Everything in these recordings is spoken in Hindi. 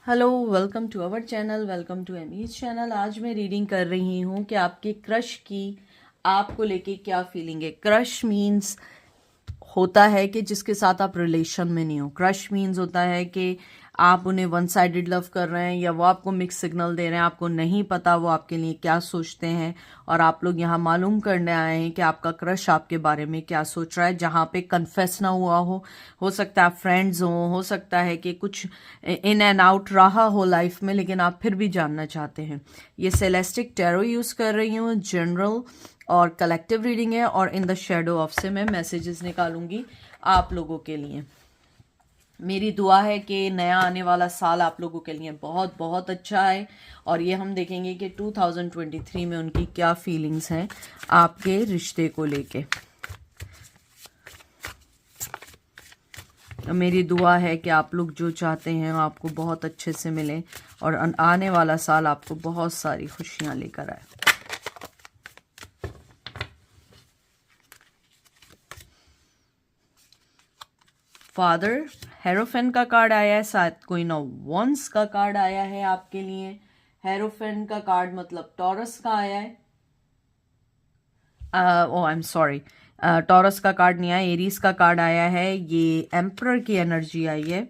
Hello, welcome to our channel, welcome to Emmy's channel. आज मैं रीडिंग कर रही हूँ कि आपके क्रश की आपको लेके क्या फीलिंग है। क्रश मीन्स होता है कि जिसके साथ आप रिलेशन में नहीं हो। क्रश मीन्स होता है कि आप उन्हें वन साइडेड लव कर रहे हैं या वो आपको मिक्स सिग्नल दे रहे हैं। आपको नहीं पता वो आपके लिए क्या सोचते हैं और आप लोग यहाँ मालूम करने आए हैं कि आपका क्रश आपके बारे में क्या सोच रहा है। जहाँ पे कन्फेस ना हुआ हो सकता है आप फ्रेंड्स हो सकता है कि कुछ इन एंड आउट रहा हो लाइफ में, लेकिन आप फिर भी जानना चाहते हैं। ये सेलेस्टिक टैरो यूज़ कर रही हूँ। जनरल और कलेक्टिव रीडिंग है और इन द शेडो ऑफ से मैं मैसेजेस निकालूंगी आप लोगों के लिए। मेरी दुआ है कि नया आने वाला साल आप लोगों के लिए बहुत बहुत अच्छा है और ये हम देखेंगे कि 2023 में उनकी क्या फीलिंग्स हैं आपके रिश्ते को लेके। मेरी दुआ है कि आप लोग जो चाहते हैं आपको बहुत अच्छे से मिले और आने वाला साल आपको बहुत सारी खुशियां लेकर आए। फादर हेरोफेन का कार्ड आया है, शायद क्वीन ऑफ वंस का कार्ड आया है आपके लिए। हेरोफेन का कार्ड मतलब टॉरस का आया है। ओ आई एम सॉरी, टॉरस का कार्ड नहीं आया, एरीज का कार्ड आया है। ये एम्परर की एनर्जी आई है।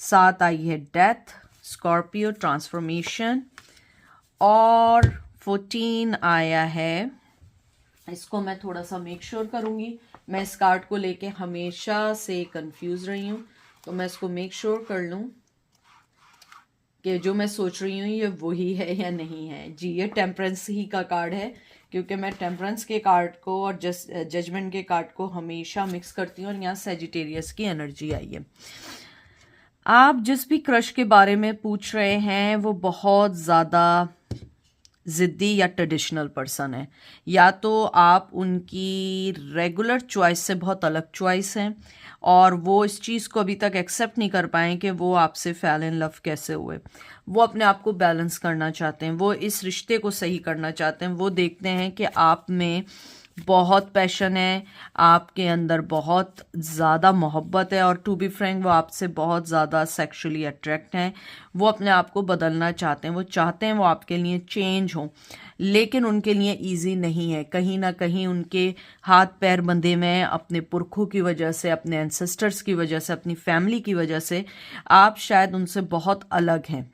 साथ आई है डेथ, स्कॉर्पियो, ट्रांसफॉर्मेशन और 14 आया है। इसको मैं थोड़ा सा मेक श्योर करूंगी। मैं इस कार्ड को लेके हमेशा से कंफ्यूज रही हूँ, तो मैं इसको मेक श्योर कर लूँ कि जो मैं सोच रही हूँ ये वही है या नहीं है। जी, ये टेम्परेंस ही का कार्ड है, क्योंकि मैं टेम्परेंस के कार्ड को और जजमेंट के कार्ड को हमेशा मिक्स करती हूँ और यहाँ सेजिटेरियस की एनर्जी आई है। आप जिस भी क्रश के बारे में पूछ रहे हैं वो बहुत ज़्यादा ज़िद्दी या ट्रेडिशनल पर्सन है, या तो आप उनकी रेगुलर चॉइस से बहुत अलग चॉइस हैं और वो इस चीज़ को अभी तक एक्सेप्ट नहीं कर पाए कि वो आपसे फेल इन लव कैसे हुए। वो अपने आप को बैलेंस करना चाहते हैं, वो इस रिश्ते को सही करना चाहते हैं। वो देखते हैं कि आप में बहुत पैशन है, आपके अंदर बहुत ज़्यादा मोहब्बत है और टू बी फ्रैंक वो आपसे बहुत ज़्यादा सेक्सुअली अट्रैक्ट हैं। वो अपने आप को बदलना चाहते हैं, वो चाहते हैं वो आपके लिए चेंज हो, लेकिन उनके लिए इजी नहीं है। कहीं ना कहीं उनके हाथ पैर बंधे हुए हैं अपने पुरखों की वजह से, अपने एंसेस्टर्स की वजह से, अपनी फैमिली की वजह से। आप शायद उनसे बहुत अलग हैं,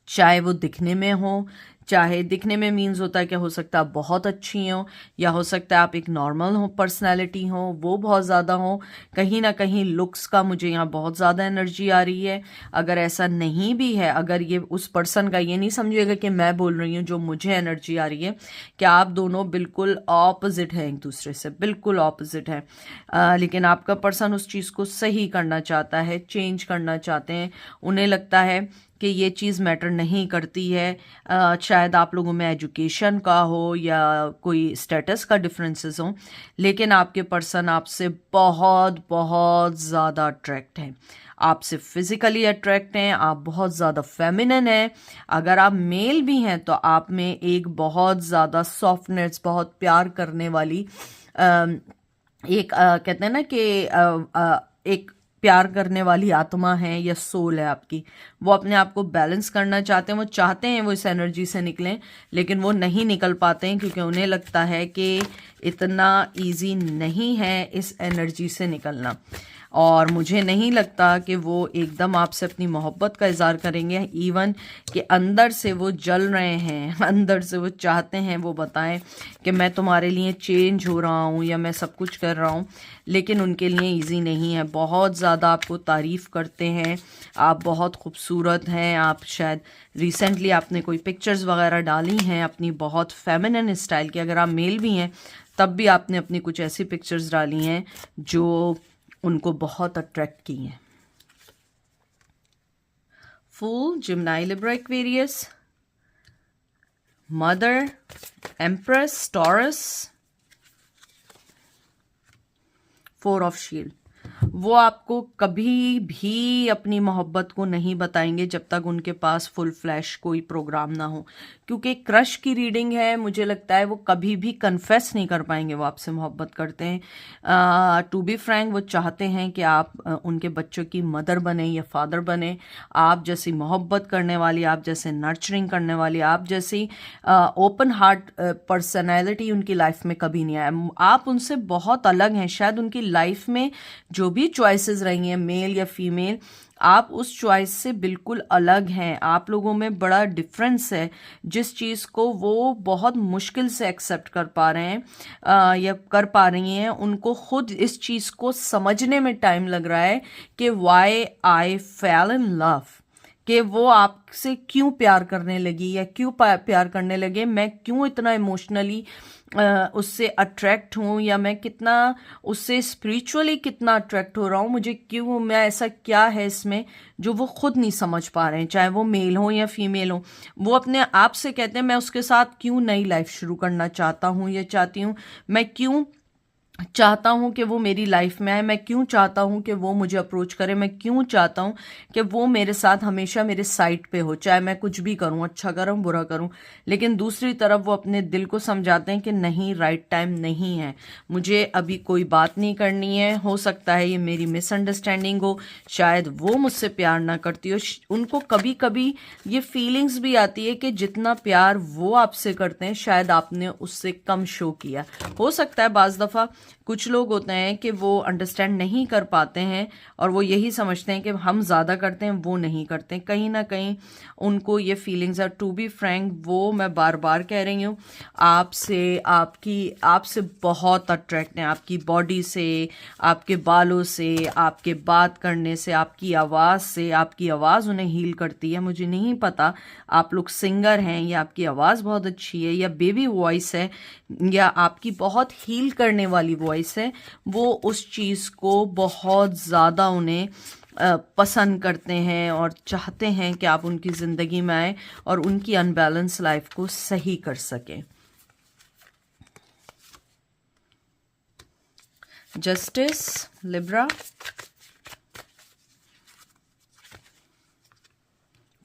चाहे वो दिखने में हो, चाहे दिखने में मीन्स होता है कि हो सकता है आप बहुत अच्छी हो, या हो सकता है आप एक नॉर्मल हो, पर्सनैलिटी हो वो बहुत ज़्यादा हो। कहीं ना कहीं लुक्स का मुझे यहाँ बहुत ज़्यादा एनर्जी आ रही है। अगर ऐसा नहीं भी है, अगर ये उस पर्सन का, ये नहीं समझिएगा कि मैं बोल रही हूँ, जो मुझे एनर्जी आ रही है कि आप दोनों बिल्कुल ऑपोजिट हैं, एक दूसरे से बिल्कुल ऑपोजिट हैं। लेकिन आपका पर्सन उस चीज़ को सही करना चाहता है, चेंज करना चाहते हैं। उन्हें लगता है कि ये चीज़ मैटर नहीं करती है। शायद आप लोगों में एजुकेशन का हो या कोई स्टेटस का डिफरेंसेस हो, लेकिन आपके पर्सन आपसे बहुत बहुत ज़्यादा अट्रैक्ट हैं, आपसे फिजिकली अट्रैक्ट हैं। आप बहुत ज़्यादा फेमिनिन हैं। अगर आप मेल भी हैं तो आप में एक बहुत ज़्यादा सॉफ्टनेस, बहुत प्यार करने वाली एक कहते हैं ना कि एक प्यार करने वाली आत्मा है या सोल है आपकी। वो अपने आप को बैलेंस करना चाहते हैं, वो चाहते हैं वो इस एनर्जी से निकलें, लेकिन वो नहीं निकल पाते हैं क्योंकि उन्हें लगता है कि इतना इजी नहीं है इस एनर्जी से निकलना। और मुझे नहीं लगता कि वो एकदम आपसे अपनी मोहब्बत का इजहार करेंगे। इवन कि अंदर से वो जल रहे हैं, अंदर से वो चाहते हैं वो बताएं कि मैं तुम्हारे लिए चेंज हो रहा हूँ या मैं सब कुछ कर रहा हूँ, लेकिन उनके लिए इजी नहीं है। बहुत ज़्यादा आपको तारीफ़ करते हैं, आप बहुत खूबसूरत हैं। आप शायद रिसेंटली आपने कोई पिक्चर्स वगैरह डाली हैं अपनी बहुत फेमिनिन स्टाइल की। अगर आप मेल भी हैं तब भी आपने अपनी कुछ ऐसी पिक्चर्स डाली हैं जो उनको बहुत अट्रैक्ट की हैं। Fool, Gemini, Libra, Aquarius, mother, empress, Taurus, four of shield. वो आपको कभी भी अपनी मोहब्बत को नहीं बताएंगे जब तक उनके पास फुल फ्लैश कोई प्रोग्राम ना हो, क्योंकि क्रश की रीडिंग है, मुझे लगता है वो कभी भी कन्फेस नहीं कर पाएंगे वो आपसे मोहब्बत करते हैं। टू बी फ्रैंक, वो चाहते हैं कि आप उनके बच्चों की मदर बने या फादर बने। आप जैसी मोहब्बत करने वाली, आप जैसे नर्चरिंग करने वाली, आप जैसी ओपन हार्ट पर्सनैलिटी उनकी लाइफ में कभी नहीं आया। आप उनसे बहुत अलग हैं। शायद उनकी लाइफ में जो भी चॉइसेस रही हैं, मेल या फीमेल, आप उस चॉइस से बिल्कुल अलग हैं। आप लोगों में बड़ा डिफरेंस है, जिस चीज़ को वो बहुत मुश्किल से एक्सेप्ट कर पा रहे हैं या कर पा रही हैं, उनको खुद इस चीज़ को समझने में टाइम लग रहा है कि why I fell in love, कि वो आपसे क्यों प्यार करने लगी या क्यों प्यार करने लगे, मैं क्यों इतना इमोशनली उससे अट्रैक्ट हूँ, या मैं कितना उससे स्पिरिचुअली कितना अट्रैक्ट हो रहा हूँ, मुझे क्यों, मैं ऐसा क्या है इसमें जो वो खुद नहीं समझ पा रहे हैं, चाहे वो मेल हो या फीमेल हो। वो अपने आप से कहते हैं मैं उसके साथ क्यों नई लाइफ शुरू करना चाहता हूँ या चाहती हूँ, मैं क्यों चाहता हूँ कि वो मेरी लाइफ में आए, मैं क्यों चाहता हूँ कि वो मुझे अप्रोच करे, मैं क्यों चाहता हूँ कि वो मेरे साथ हमेशा मेरे साइड पे हो, चाहे मैं कुछ भी करूँ, अच्छा करूँ बुरा करूँ। लेकिन दूसरी तरफ वो अपने दिल को समझाते हैं कि नहीं, राइट टाइम नहीं है, मुझे अभी कोई बात नहीं करनी है। हो सकता है ये मेरी मिसअंडरस्टैंडिंग हो, शायद वो मुझसे प्यार ना करती हो। उनको कभी कभी ये फीलिंग्स भी आती है कि जितना प्यार वो आपसे करते हैं शायद आपने उससे कम शो किया। हो सकता है बाज़ दफ़ा कुछ लोग होते हैं कि वो अंडरस्टैंड नहीं कर पाते हैं और वो यही समझते हैं कि हम ज़्यादा करते हैं, वो नहीं करते हैं। कहीं ना कहीं उनको ये फीलिंग्स है। टू बी फ्रैंक, वो मैं बार बार कह रही हूँ, आपसे बहुत अट्रैक्ट हैं, आपकी बॉडी से, आपके बालों से, आपके बात करने से, आपकी आवाज़ से। आपकी आवाज़ उन्हें हील करती है। मुझे नहीं पता आप लोग सिंगर हैं या आपकी आवाज़ बहुत अच्छी है या बेबी वॉइस है या आपकी बहुत हील करने वाली वॉइस है, वो उस चीज़ को बहुत ज़्यादा उन्हें पसंद करते हैं और चाहते हैं कि आप उनकी ज़िंदगी में आए और उनकी अनबैलेंस लाइफ को सही कर सकें। Justice, Libra,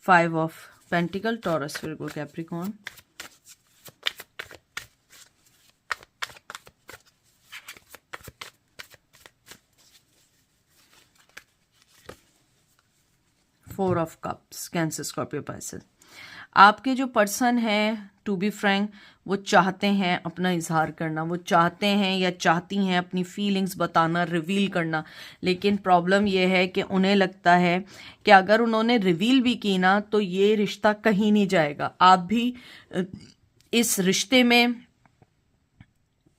5 of pentacle, taurus, Virgo, Capricorn, four of cups, cancer, Scorpio, Pisces. आपके जो पर्सन है, टू बी फ्रैंक, वो चाहते हैं अपना इजहार करना, वो चाहते हैं या चाहती हैं अपनी फीलिंग्स बताना, रिवील करना। लेकिन प्रॉब्लम ये है कि उन्हें लगता है कि अगर उन्होंने रिवील भी की ना तो ये रिश्ता कहीं नहीं जाएगा। आप भी इस रिश्ते में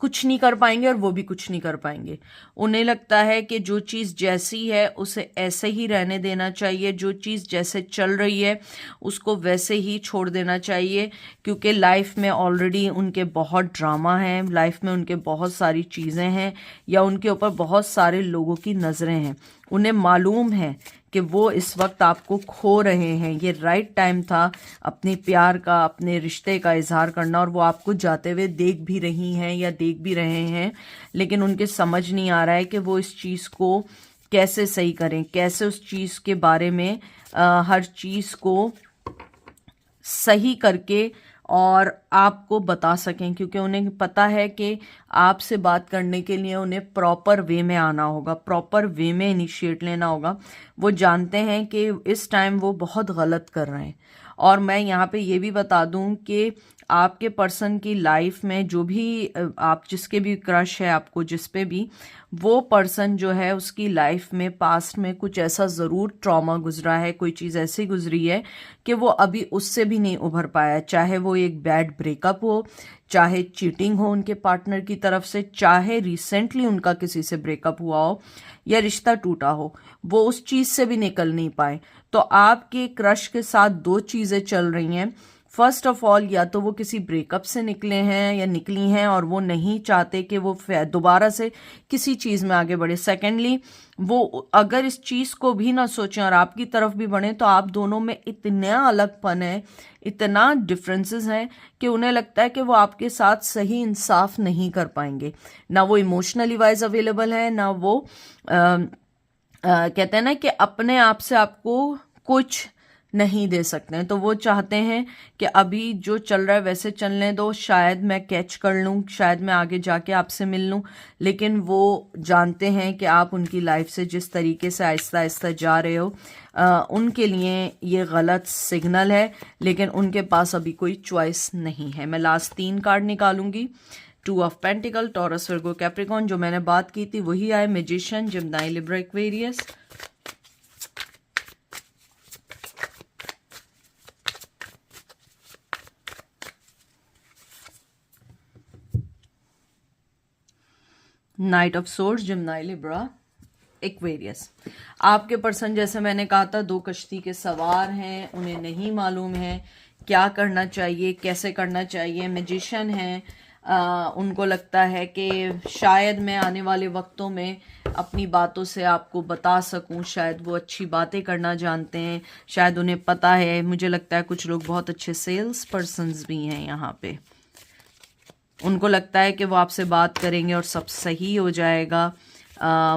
कुछ नहीं कर पाएंगे और वो भी कुछ नहीं कर पाएंगे। उन्हें लगता है कि जो चीज़ जैसी है उसे ऐसे ही रहने देना चाहिए, जो चीज़ जैसे चल रही है उसको वैसे ही छोड़ देना चाहिए, क्योंकि लाइफ में ऑलरेडी उनके बहुत ड्रामा है, लाइफ में उनके बहुत सारी चीज़ें हैं या उनके ऊपर बहुत सारे लोगों की नज़रें हैं। उन्हें मालूम है कि वो इस वक्त आपको खो रहे हैं, ये राइट टाइम था अपने प्यार का, अपने रिश्ते का इजहार करना, और वो आपको जाते हुए देख भी रही हैं या देख भी रहे हैं। लेकिन उनके समझ नहीं आ रहा है कि वो इस चीज़ को कैसे सही करें, कैसे उस चीज़ के बारे में हर चीज़ को सही करके और आपको बता सकें, क्योंकि उन्हें पता है कि आपसे बात करने के लिए उन्हें प्रॉपर वे में आना होगा, प्रॉपर वे में इनिशिएट लेना होगा। वो जानते हैं कि इस टाइम वो बहुत गलत कर रहे हैं। और मैं यहाँ पे ये भी बता दूं कि आपके पर्सन की लाइफ में जो भी आप जिसके भी क्रश है आपको, जिस पे भी, वो पर्सन जो है उसकी लाइफ में पास्ट में कुछ ऐसा ज़रूर ट्रॉमा गुजरा है, कोई चीज़ ऐसी गुजरी है कि वो अभी उससे भी नहीं उभर पाया। चाहे वो एक बैड ब्रेकअप हो, चाहे चीटिंग हो उनके पार्टनर की तरफ से, चाहे रिसेंटली उनका किसी से ब्रेकअप हुआ हो या रिश्ता टूटा हो, वो उस चीज़ से भी निकल नहीं पाए। तो आपके क्रश के साथ दो चीज़ें चल रही हैं। फर्स्ट ऑफ ऑल, या तो वो किसी ब्रेकअप से निकले हैं या निकली हैं और वो नहीं चाहते कि वो दोबारा से किसी चीज़ में आगे बढ़े। सेकेंडली, वो अगर इस चीज़ को भी ना सोचें और आपकी तरफ भी बढ़े तो आप दोनों में इतना अलगपन है, इतना डिफरेंसेस हैं कि उन्हें लगता है कि वो आपके साथ सही इंसाफ नहीं कर पाएंगे। ना वो इमोशनली वाइज अवेलेबल है, ना वो कहते हैं ना कि अपने आप से आपको कुछ नहीं दे सकते हैं, तो वो चाहते हैं कि अभी जो चल रहा है वैसे चलने दो, शायद मैं कैच कर लूँ, शायद मैं आगे जाके आपसे मिल लूँ। लेकिन वो जानते हैं कि आप उनकी लाइफ से जिस तरीके से आहिस्ता आहिस्ता जा रहे हो उनके लिए ये गलत सिग्नल है, लेकिन उनके पास अभी कोई चॉइस नहीं है। मैं लास्ट 3 कार्ड निकालूंगी। 2 of pentacle, Taurus, Virgo, Capricorn, जो मैंने बात की थी वही आए। Magician, Gemini, Libra, Aquarius. Knight of swords, Gemini, Libra, Aquarius. आपके पर्सन, जैसे मैंने कहा था, 2 कश्ती के सवार हैं, उन्हें नहीं मालूम है क्या करना चाहिए, कैसे करना चाहिए। मैजिशियन है, उनको लगता है कि शायद मैं आने वाले वक्तों में अपनी बातों से आपको बता सकूं, शायद वो अच्छी बातें करना जानते हैं, शायद उन्हें पता है। मुझे लगता है कुछ लोग बहुत अच्छे सेल्स पर्सन्स भी हैं यहाँ पे। उनको लगता है कि वो आपसे बात करेंगे और सब सही हो जाएगा।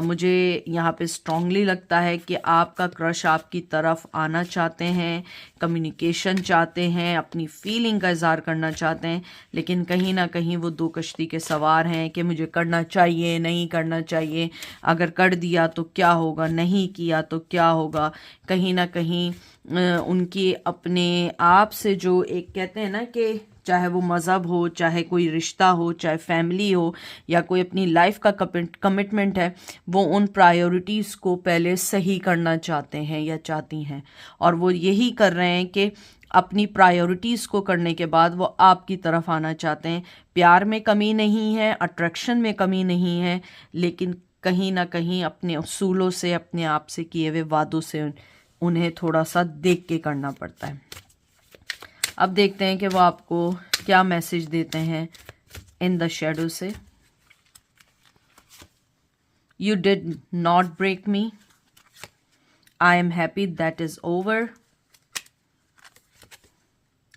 मुझे यहाँ पे स्ट्रांगली लगता है कि आपका क्रश आपकी तरफ आना चाहते हैं, कम्युनिकेशन चाहते हैं, अपनी फीलिंग का इजहार करना चाहते हैं, लेकिन कहीं ना कहीं वो 2 कश्ती के सवार हैं कि मुझे करना चाहिए, नहीं करना चाहिए, अगर कर दिया तो क्या होगा, नहीं किया तो क्या होगा। कहीं ना कहीं उनकी अपने आप से जो एक कहते हैं ना कि चाहे वो मज़हब हो, चाहे कोई रिश्ता हो, चाहे फैमिली हो, या कोई अपनी लाइफ का कमिटमेंट है, वो उन प्रायोरिटीज़ को पहले सही करना चाहते हैं या चाहती हैं। और वो यही कर रहे हैं कि अपनी प्रायोरिटीज़ को करने के बाद वो आपकी तरफ आना चाहते हैं। प्यार में कमी नहीं है, अट्रैक्शन में कमी नहीं है, लेकिन कहीं ना कहीं अपने उसूलों से, अपने आप से किए हुए वादों से उन्हें थोड़ा सा देख के करना पड़ता है। अब देखते हैं कि वो आपको क्या मैसेज देते हैं इन द शैडो से। You did not break me, I am happy that is over,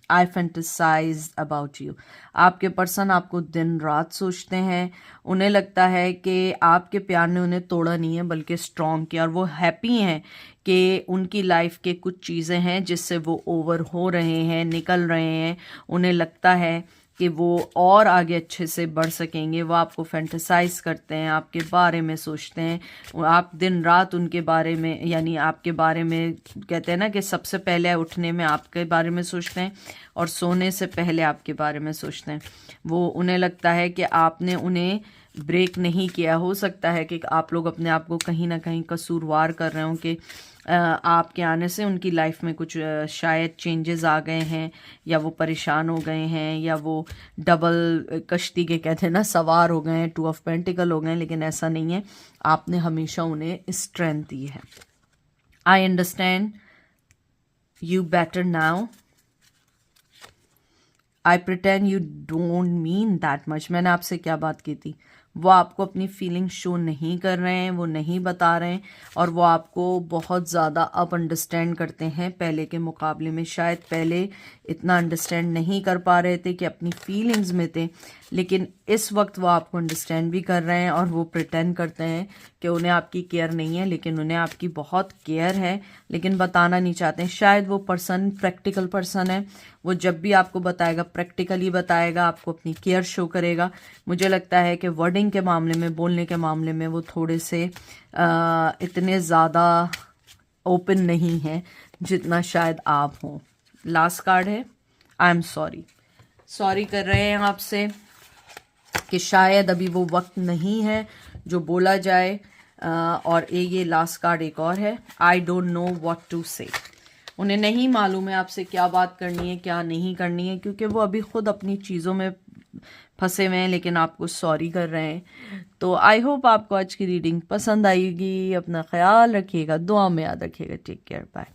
I fantasize about you. आपके पर्सन आपको दिन रात सोचते हैं। उन्हें लगता है कि आपके प्यार ने उन्हें तोड़ा नहीं है बल्कि स्ट्रॉन्ग किया, और वो हैप्पी हैं कि उनकी लाइफ के कुछ चीज़ें हैं जिससे वो ओवर हो रहे हैं, निकल रहे हैं। उन्हें लगता है कि वो और आगे अच्छे से बढ़ सकेंगे। वो आपको फैंटेसाइज करते हैं, आपके बारे में सोचते हैं। आप दिन रात उनके बारे में, यानी आपके बारे में, कहते हैं ना कि सबसे पहले उठने में आपके बारे में सोचते हैं और सोने से पहले आपके बारे में सोचते हैं। वो उन्हें लगता है कि आपने उन्हें ब्रेक नहीं किया। हो सकता है कि आप लोग अपने आप को कहीं ना कहीं कसूरवार कर रहे हो कि आपके आने से उनकी लाइफ में कुछ शायद चेंजेस आ गए हैं, या वो परेशान हो गए हैं, या वो डबल कश्ती के कहते हैं ना सवार हो गए हैं, 2 ऑफ पेंटिकल हो गए हैं। लेकिन ऐसा नहीं है, आपने हमेशा उन्हें स्ट्रेंथ दी है। I understand you better now, I pretend you don't mean that much. मैंने आपसे क्या बात की थी, वो आपको अपनी फीलिंग शो नहीं कर रहे हैं, वो नहीं बता रहे हैं, और वो आपको बहुत ज़्यादा अब अंडरस्टैंड करते हैं पहले के मुकाबले में। शायद पहले इतना अंडरस्टैंड नहीं कर पा रहे थे कि अपनी फीलिंग्स में थे, लेकिन इस वक्त वो आपको अंडरस्टैंड भी कर रहे हैं। और वो प्रिटेंड करते हैं कि उन्हें आपकी केयर नहीं है, लेकिन उन्हें आपकी बहुत केयर है, लेकिन बताना नहीं चाहते हैं। शायद वो पर्सन प्रैक्टिकल पर्सन है, वो जब भी आपको बताएगा प्रैक्टिकली बताएगा, आपको अपनी केयर शो करेगा। मुझे लगता है कि वर्डिंग के मामले में, बोलने के मामले में वो थोड़े से इतने ज़्यादा ओपन नहीं है जितना शायद आप हों। लास्ट कार्ड है, आई एम सॉरी। सॉरी कर रहे हैं आपसे कि शायद अभी वो वक्त नहीं है जो बोला जाए। और ये लास्ट कार्ड एक और है, I don't know what to say. उन्हें नहीं मालूम है आपसे क्या बात करनी है, क्या नहीं करनी है, क्योंकि वो अभी खुद अपनी चीज़ों में फंसे हुए हैं, लेकिन आपको सॉरी कर रहे हैं। तो आई होप आपको आज की रीडिंग पसंद आएगी। अपना ख्याल रखिएगा, दुआ में याद रखिएगा। Take care, bye.